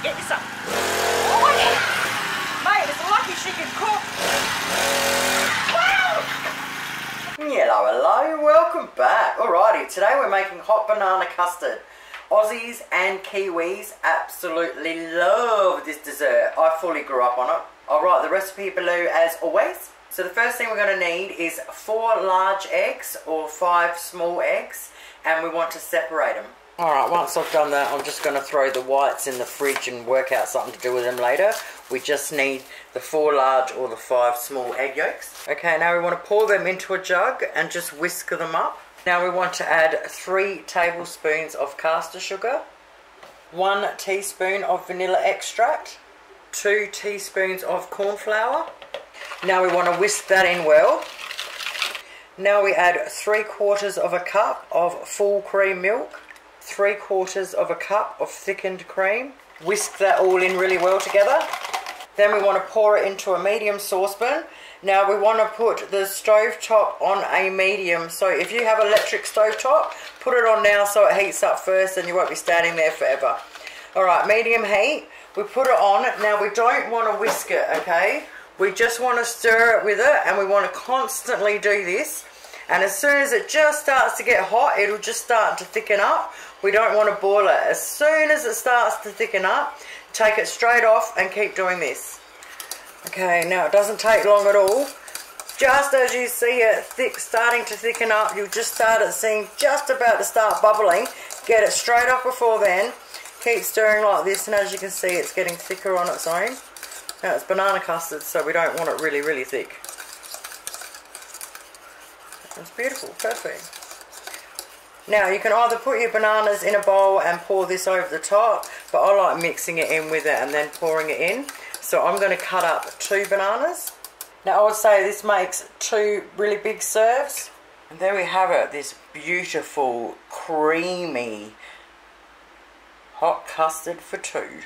Get you some. Oh yeah. Mate, it's lucky she can cook. Wow. Hello, welcome back. Alrighty, today we're making hot banana custard. Aussies and Kiwis absolutely love this dessert. I fully grew up on it. I'll write the recipe below as always. So the first thing we're going to need is 4 large eggs or 5 small eggs, and we want to separate them. Alright, once I've done that, I'm just going to throw the whites in the fridge and work out something to do with them later. We just need the 4 large or the 5 small egg yolks. Okay, now we want to pour them into a jug and just whisk them up. Now we want to add 3 tablespoons of caster sugar, 1 teaspoon of vanilla extract, 2 teaspoons of cornflour. Now we want to whisk that in well. Now we add 3/4 of a cup of full cream milk, 3/4 of a cup of thickened cream. Whisk that all in really well together. Then we want to pour it into a medium saucepan. Now we want to put the stove top on a medium. So if you have electric stove top, put it on now so it heats up first and you won't be standing there forever. Alright, medium heat. We put it on. Now we don't want to whisk it, okay? We just want to stir it with it, and we want to constantly do this. And as soon as it just starts to get hot, it'll just start to thicken up. We don't want to boil it. As soon as it starts to thicken up, take it straight off and keep doing this. Okay, now it doesn't take long at all. Just as you see it starting to thicken up, you'll just start it seeing just about to start bubbling. Get it straight off before then. Keep stirring like this, and as you can see, it's getting thicker on its own. Now it's banana custard, so we don't want it really, really thick. It's beautiful, perfect. Now you can either put your bananas in a bowl and pour this over the top, but I like mixing it in with it and then pouring it in. So I'm going to cut up 2 bananas. Now I would say this makes 2 really big serves. And there we have it, this beautiful, creamy, hot custard for 2.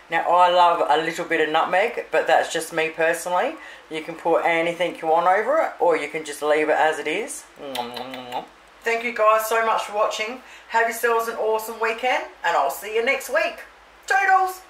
Now I love a little bit of nutmeg, but that's just me personally. You can put anything you want over it, or you can just leave it as it is. Thank you guys so much for watching. Have yourselves an awesome weekend, and I'll see you next week. Toodles!